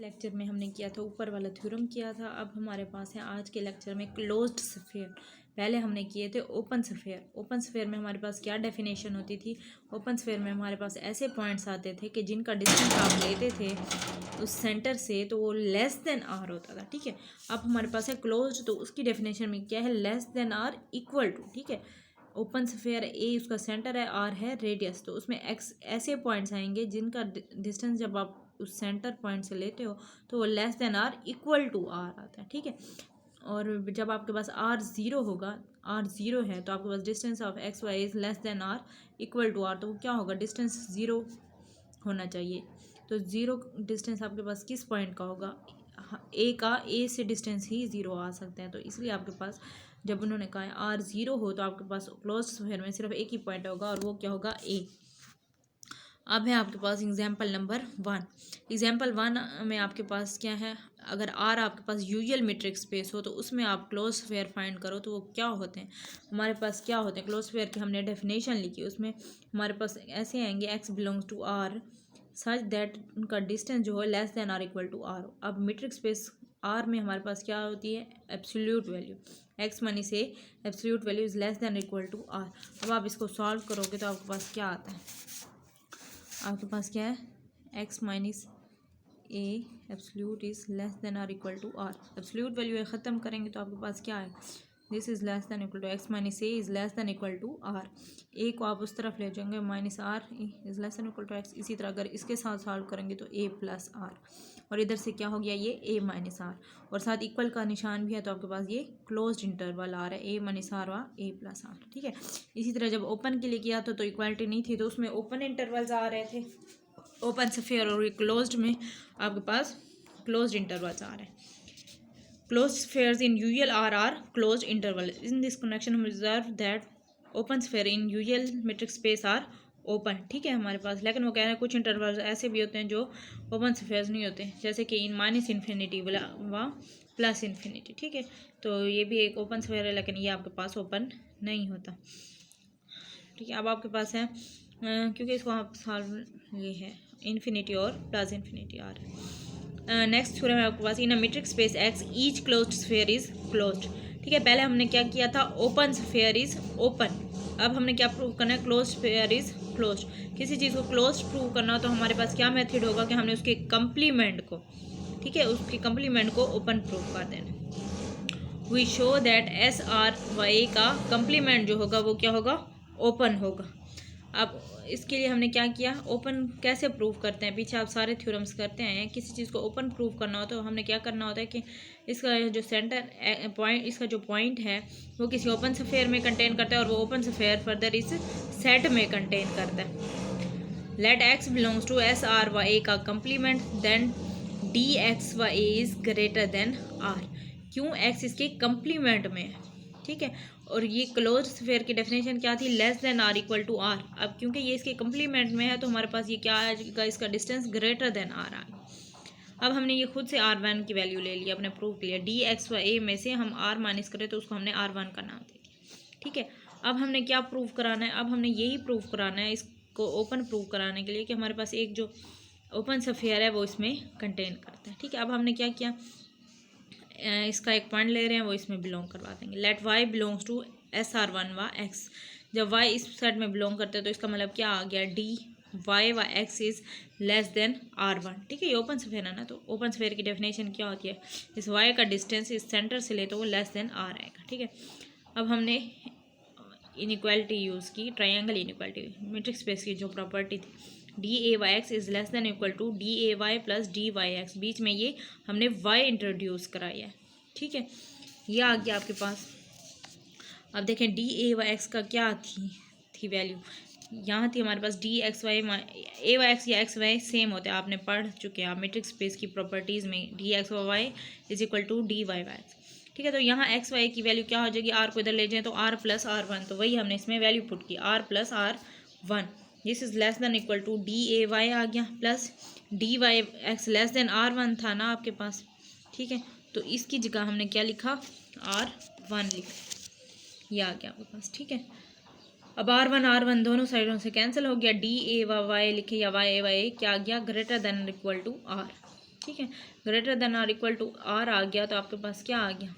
Lecture में हमने किया था ऊपर वाला थ्योरम किया था। अब हमारे पास है आज के लेक्चर में क्लोज्ड स्फीयर। पहले हमने किए थे ओपन स्फीयर। ओपन स्फीयर में हमारे पास क्या डेफिनेशन होती थी? ओपन स्फीयर में हमारे पास ऐसे पॉइंट्स आते थे कि जिनका डिस्टेंस आप लेते थे उस सेंटर से तो वो लेस देन आर होता था। ठीक है, अब हमारे पास है क्लोज्ड, तो उसकी डेफिनेशन में क्या है? Less than R equal to. ठीक है, ओपन स्फीयर ए उसका सेंटर है, आर है रेडियस, तो उसमें एक्स ऐसे पॉइंट्स आएंगे जिनका डिस्टेंस जब आप उस सेंटर पॉइंट से लेते हो तो वो less than R equal to R आता है। ठीक है, और जब आपके पास आर ज़ीरो होगा, आर ज़ीरो है तो आपके पास distance of X Y is less than R equal to R, तो वो क्या होगा? डिस्टेंस ज़ीरो होना चाहिए। तो ज़ीरो डिस्टेंस आपके पास किस पॉइंट का होगा? ए का, ए से डिस्टेंस ही ज़ीरो आ सकते हैं, तो इसलिए आपके पास जब उन्होंने कहा है आर ज़ीरो हो तो आपके पास क्लोज स्फीयर में सिर्फ एक ही पॉइंट होगा और वो क्या होगा? ए। अब है आपके पास एग्जाम्पल नंबर 1। एग्जाम्पल 1 में आपके पास क्या है? अगर आर आपके पास यूजुअल मीट्रिक स्पेस हो तो उसमें आप क्लोज स्फीयर फाइंड करो तो वो क्या होते हैं? हमारे पास क्या होते हैं क्लोज स्फीयर की? हमने डेफिनेशन लिखी, उसमें हमारे पास ऐसे आएंगे X belongs to R such that उनका डिस्टेंस जो है less than R equal to R. अब मीट्रिक स्पेस आर में हमारे पास क्या होती है? Absolute value. एक्स मनी से absolute value is less than equal to R. अब आप इसको सॉल्व करोगे तो आपके पास क्या आता है? आपके पास क्या है? X minus A absolute is less than R equal to R. Absolute value ख़त्म करेंगे तो आपके पास क्या है? This is less than equal to X minus A is less than equal to R. A को आप उस तरफ ले जाएंगे, minus R is less than equal to X. इसी तरह अगर इसके साथ सॉल्व करेंगे तो ए प्लस आर, और इधर से क्या हो गया? ये ए माइनस आर, और साथ इक्वल का निशान भी है तो आपके पास ये क्लोज्ड इंटरवल आ रहा है, ए माइनस आर व ए प्लस आर। ठीक है, इसी तरह जब ओपन के लिए किया था तो इक्वालिटी नहीं थी तो उसमें ओपन इंटरवल्स आ रहे थे ओपन स्फीयर, और क्लोज्ड में आपके पास क्लोज्ड इंटरवल्स आ रहे हैं। Closed spheres in UL are closed interval. In this connection, हम observe that open sphere in UL metric space are open. ठीक है हमारे पास, लेकिन वो कह रहे हैं कुछ इंटरवल्स ऐसे भी होते हैं जो ओपन स्फेयर्स नहीं होते, जैसे कि इन माइनस इन्फिनिटी व प्लस इन्फिनिटी। ठीक है, तो ये भी एक ओपन स्फेयर है लेकिन ये आपके पास ओपन नहीं होता। ठीक है, अब आपके पास है क्योंकि इसको आप सॉल्व ये है इन्फिनिटी और प्लस इन्फिनिटी आ रहा है। नेक्स्ट थ्योरम है आपके पास, in a metric space X each closed sphere is closed. ठीक है, पहले हमने क्या किया था? Open sphere is open. अब हमने क्या प्रूव करना है? Close sphere is closed. किसी चीज़ को क्लोज प्रूव करना हो तो हमारे पास क्या मेथड होगा कि हमने उसके कंप्लीमेंट को, ठीक है, उसके कंप्लीमेंट को ओपन प्रूव कर देना। We show that S R Y का कंप्लीमेंट जो होगा वो क्या होगा? ओपन होगा। अब इसके लिए हमने क्या किया? ओपन कैसे प्रूव करते हैं? पीछे आप सारे थ्योरम्स करते हैं। किसी चीज़ को ओपन प्रूव करना हो तो हमने क्या करना होता है कि इसका जो सेंटर पॉइंट, इसका जो पॉइंट है वो किसी ओपन स्फीयर में कंटेन करता है और वो ओपन स्फीयर फर्दर इस सेट में कंटेन करता है। Let X belongs to S R व ए का कंप्लीमेंट देन डी एक्स व A is greater than R. क्यों? एक्स इसके कंप्लीमेंट में है। ठीक है, और ये क्लोज स्फीयर की डेफिनेशन क्या थी? Less than R equal to R. अब क्योंकि ये इसके कंप्लीमेंट में है तो हमारे पास ये क्या आएगा? इसका डिस्टेंस ग्रेटर देन आर आ। अब हमने ये खुद से R1 की वैल्यू ले ली, अपने प्रूव किया। डी एक्स व ए में से हम R माइनस करें तो उसको हमने R1 का नाम दे दिया। ठीक है, अब हमने क्या प्रूव कराना है? अब हमने यही प्रूव कराना है इसको ओपन प्रूव कराने के लिए कि हमारे पास एक जो ओपन स्फीयर है वो इसमें कंटेन करता है। ठीक है, अब हमने क्या किया? इसका एक पॉइंट ले रहे हैं वो इसमें बिलोंग करवा देंगे। Let Y belongs to S R one व एक्स। जब वाई इस सेट में बिलोंग करते हैं तो इसका मतलब क्या आ गया? डी वाई व X is less than R one. ठीक है, ये ओपन स्फीयर है ना, तो ओपन स्फीयर की डेफिनेशन क्या होती है? इस वाई का डिस्टेंस इस सेंटर से ले तो वो लेस देन आर आएगा। ठीक है, अब हमने इनइक्वालिटी यूज़ की, ट्राइंगल इनइक्वालिटी, मैट्रिक्स स्पेस की जो प्रॉपर्टी थी, D A Y X is less than equal to D A Y plus D Y X. बीच में ये हमने वाई इंट्रोड्यूस कराया है। ठीक है, ये आ गया आपके पास। अब देखें डी ए वाई एक्स का क्या थी वैल्यू? यहाँ थी हमारे पास D X Y, A Y X या एक्स वाई सेम होते हैं, आपने पढ़ चुके हैं आप मैट्रिक्स स्पेस की प्रॉपर्टीज़ में। D X Y is equal to D Y Y X. ठीक है, तो यहाँ एक्स वाई की वैल्यू क्या हो जाएगी? आर को इधर ले जाएं तो आर प्लस आर वन, तो वही हमने इसमें वैल्यू पुट की, R plus R one. This is less than equal to D A Y आ गया plus D Y X less than R one था ना आपके पास। ठीक है, तो इसकी जगह हमने क्या लिखा? आर वन लिखा, ये आ गया आपके पास। ठीक है, अब आर वन दोनों साइडों से कैंसिल हो गया। डी ए वाई लिखे या वाई ए वाई क्या आ गया? Greater than equal to R. ठीक है, greater than R equal to R आ गया तो आपके पास क्या आ गया,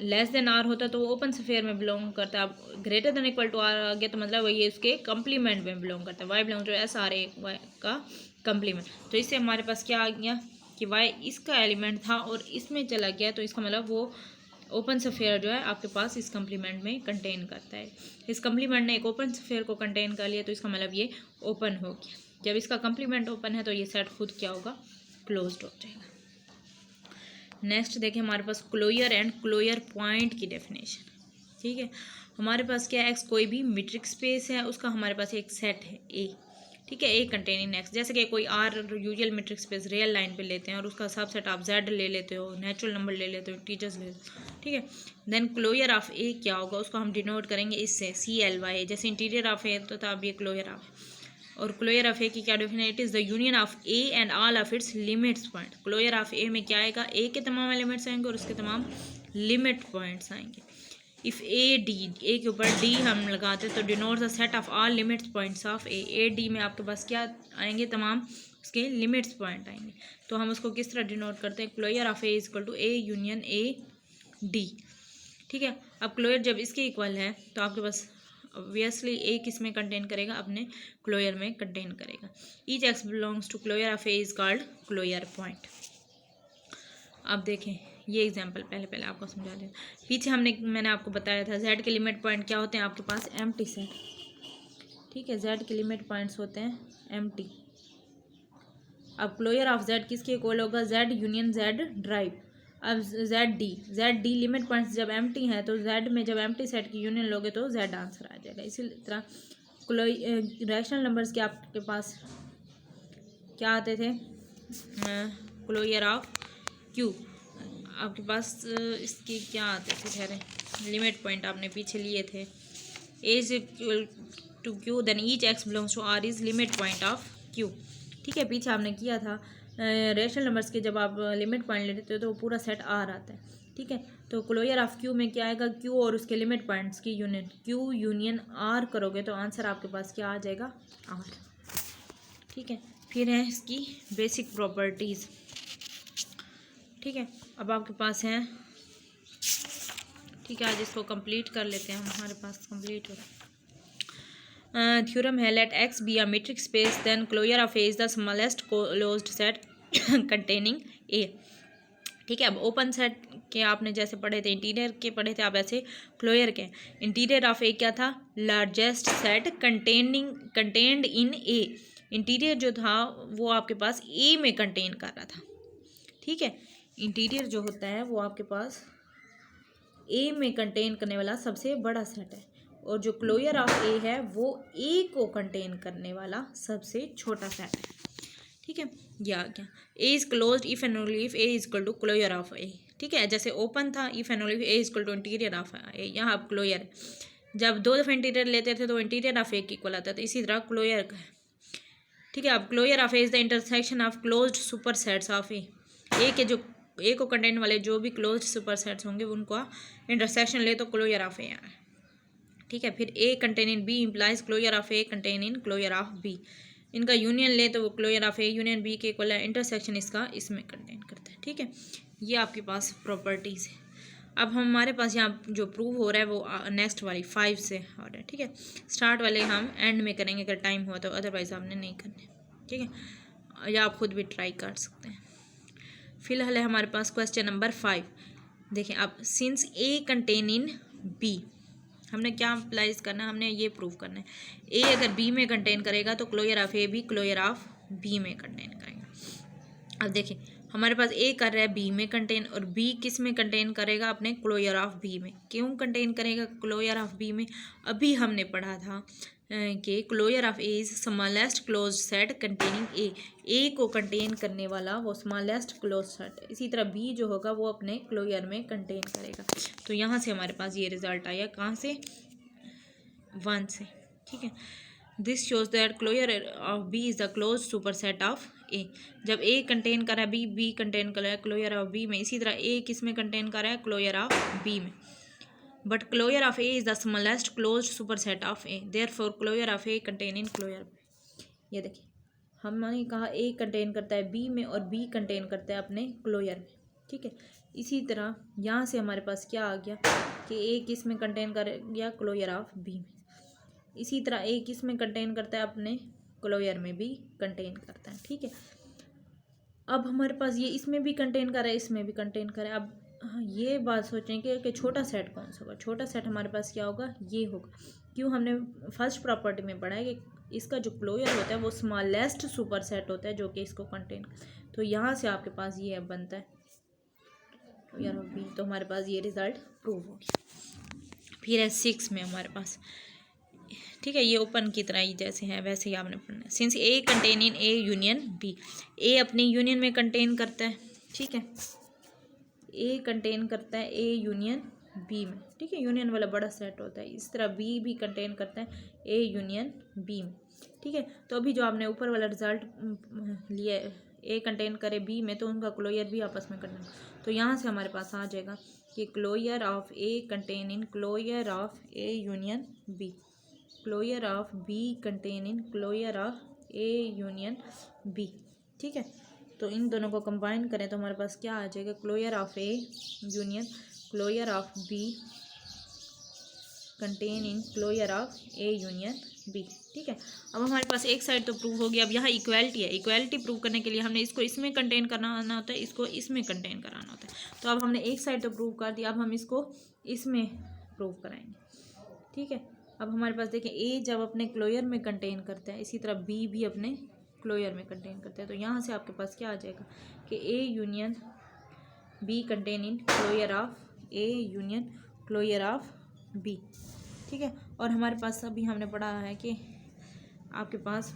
लेस देन आर होता तो ओपन स्फीयर में बिलोंग करता है। अब greater than equal to R आ गया तो मतलब ये उसके कंप्लीमेंट में बिलोंग करता है, Y belong to S R A Y का कंप्लीमेंट। तो इससे हमारे पास क्या आ गया कि वाई इसका एलिमेंट था और इसमें चला गया, तो इसका मतलब वो ओपन स्फीयर जो है आपके पास इस कंप्लीमेंट में कंटेन करता है। इस कंप्लीमेंट ने एक ओपन स्फीयर को कंटेन कर लिया तो इसका मतलब ये ओपन हो गया। जब इसका कंप्लीमेंट ओपन है तो ये सेट खुद क्या होगा, क्लोज्ड हो जाएगा। नेक्स्ट देखें हमारे पास क्लोजर एंड क्लोजर पॉइंट की डेफिनेशन। ठीक है, हमारे पास क्या है, एक्स कोई भी मीट्रिक स्पेस है, उसका हमारे पास एक सेट है ए। ठीक है, ए कंटेनिंग एक्स, जैसे कि कोई R usual metric space real line पे लेते हैं और उसका सबसेट आप जेड ले लेते हो, नेचुरल नंबर ले लेते हो, टीचर्स ले लेते हो। ठीक है, देन क्लोजर ऑफ ए क्या होगा, उसको हम डिनोट करेंगे इससे CLY, जैसे इंटीरियर ऑफ ए तो अब ये क्लोजर ऑफ। और क्लोजर ऑफ ए की क्या definition, it is the union of A and all of its limits point. Closure of A में क्या आएगा, ए के तमाम एलिमेंट्स आएंगे और उसके तमाम लिमिट पॉइंट्स आएंगे। इफ़ ए डी, ए के ऊपर डी हम लगाते तो denote the set of all limits points of A. A D में आपके पास क्या आएंगे, तमाम उसके लिमिट्स पॉइंट आएंगे। तो हम उसको किस तरह डिनोट करते हैं, closure of A is equal to A union A D. ठीक है, अब क्लोजर जब इसके इक्वल है तो आपके पास ऑब्वियसली ए किस में कंटेन करेगा, अपने क्लोजर में कंटेन करेगा। Each X belongs to closure of A is called closure point. अब देखें ये एग्जांपल पहले आपको समझा दें। पीछे मैंने आपको बताया था जेड के लिमिट पॉइंट क्या होते हैं आपके पास, एम्प्टी सेट। ठीक है, जेड के लिमिट पॉइंट्स होते हैं एम्प्टी। अब क्लोजर ऑफ जेड किसके इक्वल होगा, जेड यूनियन जेड ड्राइव। अब जेड डी लिमिट पॉइंट्स जब एम्प्टी हैं तो जेड में जब एम्प्टी सेट की यूनियन लोगे तो जेड आंसर आ जाएगा। इसी तरह रैशनल नंबर्स के आपके पास क्या आते थे, क्लोजर ऑफ क्यू आपके पास इसके क्या आते थे, ठहरे लिमिट पॉइंट आपने पीछे लिए थे, A is equal to Q then each X belongs to R is limit point of Q. ठीक है, पीछे आपने किया था रेशनल नंबर्स के जब आप लिमिट पॉइंट लेते हो तो वो पूरा सेट आर आता है। ठीक है, तो क्लोजर ऑफ क्यू में क्या आएगा, क्यू और उसके लिमिट पॉइंट्स की यूनियन, क्यू यूनियन आर करोगे तो आंसर आपके पास क्या आ जाएगा, आर। ठीक है, फिर है इसकी बेसिक प्रॉपर्टीज़। ठीक है, अब आपके पास है, ठीक है आज इसको कंप्लीट कर लेते हैं, हमारे पास कंप्लीट हो थ्योरम है, let X be a metric space then closure of A is the smallest closed set containing A. ठीक है, अब ओपन सेट के आपने जैसे पढ़े थे, इंटीरियर के पढ़े थे, आप ऐसे क्लोजर के। इंटीरियर ऑफ ए क्या था, largest set contained in A. Interior जो था वो आपके पास ए में कंटेन कर रहा था। ठीक है, इंटीरियर जो होता है वो आपके पास ए में कंटेन करने वाला सबसे बड़ा सेट है, और जो क्लोजर ऑफ ए है वो ए को कंटेन करने वाला सबसे छोटा सेट है। ठीक है, ये आ गया, A is closed if and only if A is equal to closure of A. ठीक है, जैसे ओपन था if and only if A is equal to interior of A, यहाँ अब क्लोजर है, जब दो दफ़ा इंटीरियर लेते थे तो इंटीरियर ऑफ ए के इक्वल आता था, इसी तरह क्लोजर का है। ठीक है, अब closure of A is the intersection of closed super sets of A. के जो ए को कंटेन वाले जो भी क्लोज्ड सुपर सेट्स होंगे उनका इंटरसेक्शन ले तो क्लोजर ऑफ ए है। ठीक है, फिर A contain in B implies closure of A contain in closure of B. इनका यूनियन ले तो वो closure of A union B के इक्वल है, इंटरसेक्शन इसका इसमें कंटेन करता है। ठीक है, ये आपके पास प्रॉपर्टीज़ है। अब हमारे पास यहाँ जो प्रूव हो रहा है वो नेक्स्ट वाली 5 से हो रहा है। ठीक है, स्टार्ट वाले हम एंड में करेंगे अगर टाइम हुआ तो, अदरवाइज आपने नहीं करने। ठीक है, या आप खुद भी ट्राई कर सकते हैं। फिलहाल है हमारे पास क्वेश्चन नंबर 5। देखें, अब since A contain in B, हमने क्या अप्लाइज करना है, हमने ये प्रूव करना है, ए अगर बी में कंटेन करेगा तो क्लोजर ऑफ ए भी क्लोजर ऑफ बी में कंटेन करेगा। अब देखें हमारे पास ए कर रहा है बी में कंटेन, और बी किस में कंटेन करेगा, अपने क्लोजर ऑफ बी में। क्यों कंटेन करेगा क्लोजर ऑफ बी में, अभी हमने पढ़ा था कि closure of A is smallest close set containing A को कंटेन करने वाला वो स्मॉलेस्ट क्लोज सेट है। इसी तरह बी जो होगा वो अपने क्लोजर में कंटेन करेगा। तो यहाँ से हमारे पास ये रिजल्ट आया, कहाँ से, 1 से। ठीक है, this shows that closure of B is the close super set of A. जब ए कंटेन कर रहा है बी कंटेन कर रहा है क्लोजर ऑफ बी में, इसी तरह ए किस में कंटेन कर रहा है, क्लोजर ऑफ बी में। But closure of A is the smallest closed super set of A, therefore closure of A contain in closure. ये देखिए हमने कहा ए कंटेन करता है बी में और बी कंटेन करता है अपने क्लोयर में, ठीक है। इसी तरह यहाँ से हमारे पास क्या आ गया कि ए किस में कंटेन कर गया, क्लोयर ऑफ बी में। इसी तरह ए किस में कंटेन करता है, अपने क्लोयर में भी कंटेन करता है, ठीक है। अब हमारे पास ये इसमें भी कंटेन कर रहा है, इसमें भी कंटेन कर रहा है। अब ये बात सोचें कि छोटा सेट कौन सा होगा। छोटा सेट हमारे पास क्या होगा, ये होगा। क्यों, हमने फर्स्ट प्रॉपर्टी में पढ़ा है कि इसका जो क्लोयर होता है वो स्मॉलेस्ट सुपर सेट होता है जो कि इसको कंटेन। तो यहाँ से आपके पास ये अब बनता है क्लोयर ऑफ बी। तो हमारे पास ये रिजल्ट प्रूव हो गया। फिर है 6 में हमारे पास, ठीक है, ये ओपन की तरह ही जैसे है वैसे ही आपने पढ़ना है। Since A contain in A union B, A अपनी यूनियन में कंटेन करता है, ठीक है। ए कंटेन करता है ए यूनियन बी में, ठीक है। यूनियन वाला बड़ा सेट होता है। इस तरह बी भी कंटेन करता है ए यूनियन बी में, ठीक है। तो अभी जो आपने ऊपर वाला रिजल्ट लिया, ए कंटेन करे बी में, तो उनका क्लोयर भी आपस में करना। तो यहाँ से हमारे पास आ जाएगा कि closure of A contain in closure of A union B, closure of B contain in closure of A union B, ठीक है। तो इन दोनों को कंबाइन करें तो हमारे पास क्या आ जाएगा, closure of A union closure of B contain in closure of A union B, ठीक है। अब हमारे पास एक साइड तो प्रूव हो गया। अब यहाँ इक्वालिटी है। इक्वालिटी प्रूव करने के लिए हमने इसको इसमें कंटेन कराना होता है, इसको इसमें कंटेन कराना होता है। तो अब हमने एक साइड तो प्रूव कर दिया, अब हम इसको इसमें प्रूव कराएंगे, ठीक है। अब हमारे पास देखें, ए जब अपने क्लोयर में कंटेन करता है, इसी तरह बी भी अपने क्लोयर में कंटेन करता है। तो यहाँ से आपके पास क्या आ जाएगा कि A union B contain in closure of A union closure of B, ठीक है। और हमारे पास अभी हमने पढ़ा है कि आपके पास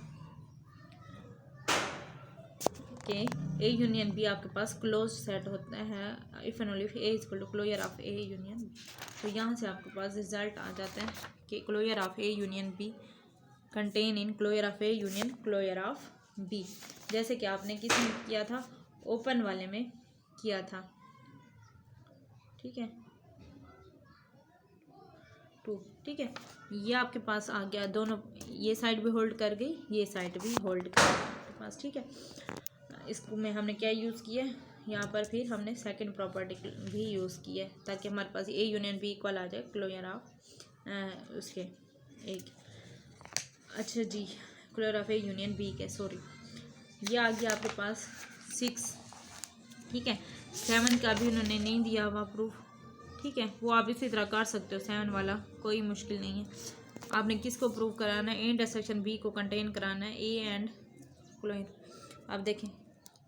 के ए यूनियन बी आपके पास क्लोज सेट होता है if and only if A is equal to closure of A union B. तो यहाँ से आपके पास रिजल्ट आ जाता है कि closure of A union B contain in closure of A union closure of B. जैसे कि आपने किस में किया था, ओपन वाले में किया था, ठीक है, 2, ठीक है। ये आपके पास आ गया, दोनों ये साइड भी होल्ड कर गई, ये साइड भी होल्ड कर गई आपके पास, ठीक है। इसको में हमने क्या यूज़ किया है यहाँ पर, फिर हमने सेकंड प्रॉपर्टी भी यूज़ की है ताकि हमारे पास ए यूनियन बी इक्वल आ जाए क्लोयर ऑफ उसके एक, अच्छा जी, closure of A union B के, सॉरी, ये आ गया आपके पास 6, ठीक है। 7 का भी उन्होंने नहीं दिया हुआ प्रूफ, ठीक है, वो आप इसी तरह कर सकते हो। 7 वाला कोई मुश्किल नहीं है। आपने किसको प्रूव कराना है, ए इंटरसेक्शन बी को कंटेन कराना है, ए एंड क्लोयर। आप देखें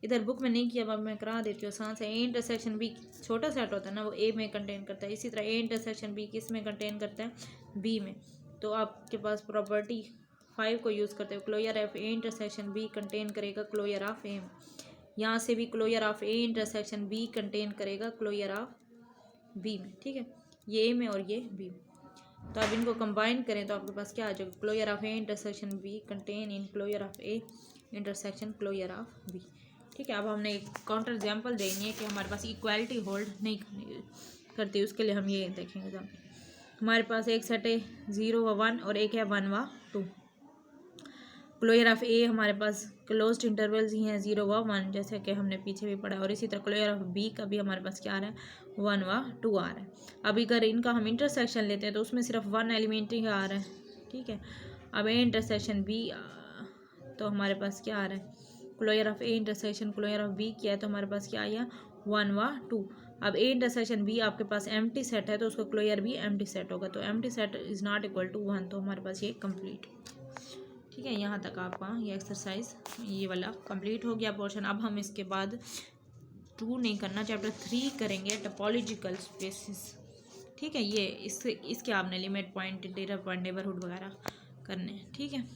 इधर बुक में नहीं किया, अब मैं करा देती हूँ आसान से। ए इंटरसेक्शन बी छोटा सेट होता है ना, वो ए में कंटेन करता है। इसी तरह ए इंटरसेक्शन बी किस में कंटेन करता है, बी में। तो आपके पास प्रॉपर्टी 5 को यूज़ करते हो, closure of A intersection B contain करेगा क्लोयर ऑफ ए में। यहाँ से भी closure of A intersection B contain करेगा क्लोयर ऑफ बी में, ठीक है, ये ए में और ये बी में। तो अब इनको कंबाइन करें तो आपके पास क्या आ जाएगा, closure of A intersection B contain in closure of A intersection closure of B, ठीक है। अब हमने एक काउंटर एग्जाम्पल देनी है कि हमारे पास इक्वालिटी होल्ड नहीं करती, उसके लिए हम ये देखेंगे एग्जाम्पल। हमारे पास एक सेट है 0 व 1 और एक है 1 व 2। क्लोयर ऑफ ए हमारे पास क्लोज्ड इंटरवल्स ही हैं 0 व 1, जैसे कि हमने पीछे भी पढ़ा। और इसी तरह क्लोयर ऑफ बी का भी हमारे पास क्या आ रहा है, 1 व 2 आ रहा है। अब अगर इनका हम इंटरसेक्शन लेते हैं तो उसमें सिर्फ 1 एलिमेंट ही आ रहा है, ठीक है। अब ए इंटरसेक्शन बी तो हमारे पास क्या आ रहा है, closure of A intersection closure of B किया है तो हमारे पास क्या आया, 1 व 2। अब ए इंटरसेक्शन बी आपके पास एम्प्टी सेट है तो उसका क्लोयर भी एम्प्टी सेट होगा, तो empty set is not equal to 1, तो हमारे पास ये कंप्लीट, ठीक है। यहाँ तक आपका ये एक्सरसाइज ये वाला कंप्लीट हो गया पोर्शन। अब हम इसके बाद 2 नहीं करना, चैप्टर 3 करेंगे, टोपोलॉजिकल स्पेसिस, ठीक है। ये इसके आपने limit point, data point, neighbourhood वगैरह करने हैं, ठीक है।